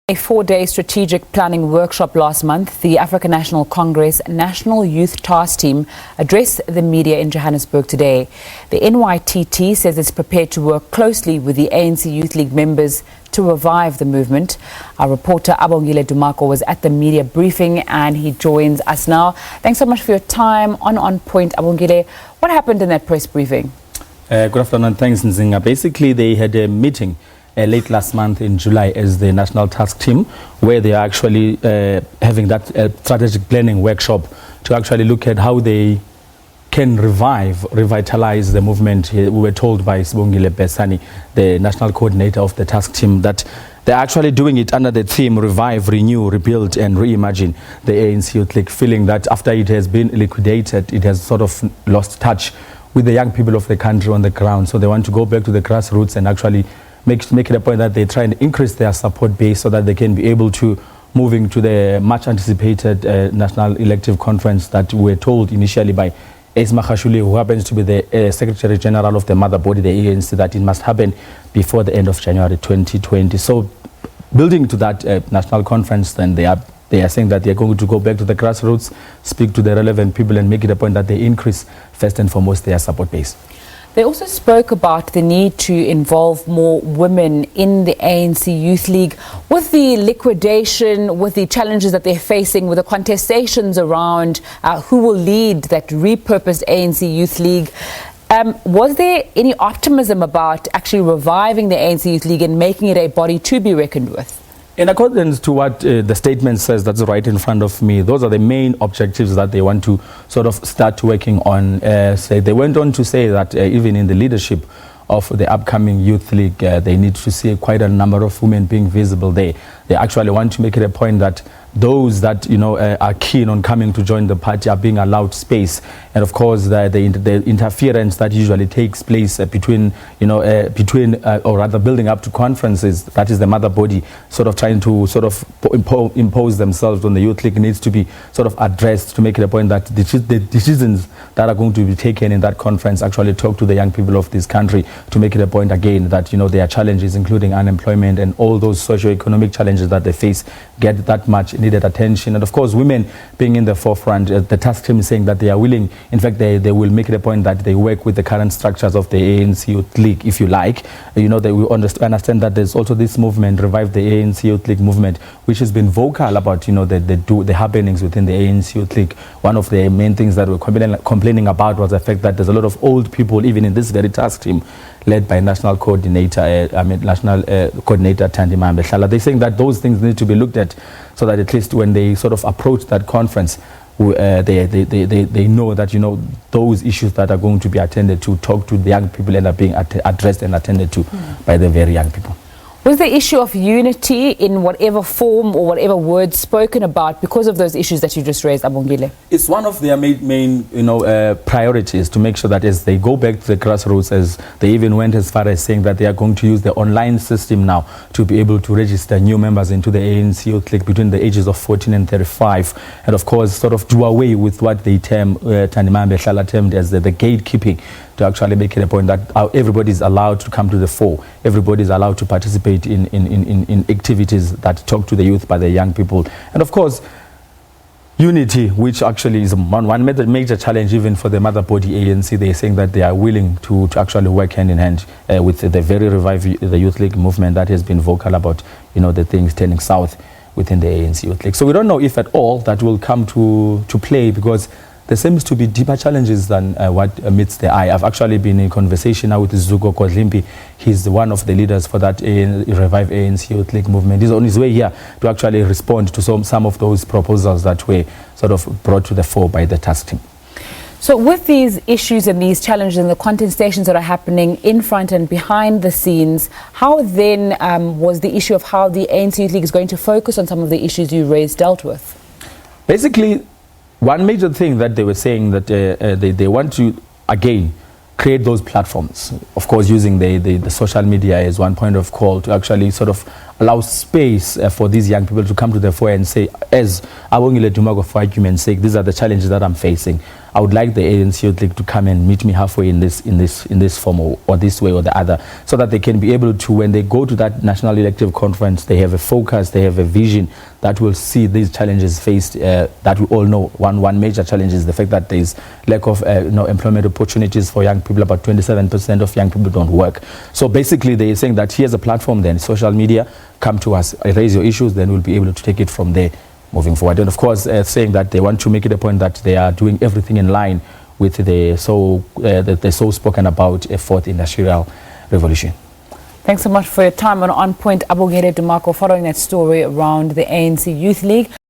A 4-day strategic planning workshop last month, the African National Congress National Youth Task Team addressed the media in Johannesburg today. The NYTT says it's prepared to work closely with the ANC Youth League members to revive the movement. Our reporter Abongile Dumako was at the media briefing and he joins us now. Thanks so much for your time on Point, Abongile. What happened in that press briefing? Good afternoon. Thanks, Nzinga. Basically, they had a meeting late last month in July as the National Task Team, where they are actually having that strategic planning workshop to actually look at how they can revitalize the movement. We were told by Abongile Besani, the national coordinator of the task team, that they're actually doing it under the theme Revive, Renew, Rebuild and Reimagine the ANC Youth League, feeling that after it has been liquidated, it has sort of lost touch with the young people of the country on the ground. So they want to go back to the grassroots and actually make it a point that they try and increase their support base so that they can be able to moving to the much anticipated national elective conference that we were told initially by Esma Khashuli, who happens to be the Secretary General of the mother body, the ANC, that it must happen before the end of January 2020. So building to that national conference, then they are saying that they are going to go back to the grassroots, speak to the relevant people and make it a point that they increase first and foremost their support base. They also spoke about the need to involve more women in the ANC Youth League. With the liquidation, with the challenges that they're facing, with the contestations around who will lead that repurposed ANC Youth League, was there any optimism about actually reviving the ANC Youth League and making it a body to be reckoned with? In accordance to what the statement says, that's right in front of me, those are the main objectives that they want to sort of start working on. They went on to say that even in the leadership of the upcoming Youth League, they need to see quite a number of women being visible there. They actually want to make it a point that those that are keen on coming to join the party are being allowed space, and of course the interference that usually takes place between or rather building up to conferences, that is the mother body sort of trying to sort of impose themselves on the Youth League, needs to be sort of addressed to make it a point that the decisions that are going to be taken in that conference actually talk to the young people of this country, to make it a point again that there are challenges including unemployment and all those socio-economic challenges that they face get that much needed attention. And of course women being in the forefront. The task team is saying that they are willing, in fact they will make it a point that they work with the current structures of the ANC Youth League, if you like. They will understand that there's also this movement, Revive the ANC Youth League movement, which has been vocal about the happenings within the ANC Youth League. One of the main things that we're complaining about was the fact that there's a lot of old people even in this very task team, led by national coordinator Tandima Mbeshala. They're saying that those things need to be looked at so that at least when they sort of approach that conference, they know that those issues that are going to be attended to, talk to the young people, and are being addressed and attended to by the very young people. Was the issue of unity in whatever form or whatever words spoken about because of those issues that you just raised, Abongile? It's one of their main priorities, to make sure that as they go back to the grassroots, as they even went as far as saying that they are going to use the online system now to be able to register new members into the ANC Youth League between the ages of 14 and 35, and of course sort of do away with what they term, Tandima Mbeshala termed as the gatekeeping, to actually make it a point that everybody is allowed to come to the fore. Everybody is allowed to participate in activities that talk to the youth by the young people. And of course, unity, which actually is one major challenge even for the mother body ANC. They're saying that they are willing to actually work hand in hand with the very Revive the Youth League movement that has been vocal about the things turning south within the ANC Youth League. So we don't know if at all that will come to play, because there seems to be deeper challenges than what meets the eye. I've actually been in conversation now with Zuko Kodlimpi. He's one of the leaders for that Revive ANC Youth League movement. He's on his way here to actually respond to some of those proposals that were sort of brought to the fore by the task team. So with these issues and these challenges and the contestations that are happening in front and behind the scenes, how then was the issue of how the ANC Youth League is going to focus on some of the issues you raised dealt with? Basically, one major thing that they were saying that they want to, again, create those platforms. Of course, using the social media as one point of call to actually sort of allow space for these young people to come to the fore and say, as Abongile Dumako, for argument's sake, these are the challenges that I'm facing. I would like the ANC Youth League to come and meet me halfway in this form or this way or the other, so that they can be able to, when they go to that national elective conference, they have a focus, they have a vision that will see these challenges faced, that we all know. One major challenge is the fact that there is lack of employment opportunities for young people. About 27% of young people don't work. So basically they're saying that here's a platform, then social media, come to us, raise your issues, then we'll be able to take it from there moving forward. And of course, saying that they want to make it a point that they are doing everything in line with the so spoken about a fourth industrial revolution. Thanks so much for your time on Point, Abongile Dumako, following that story around the ANC Youth League.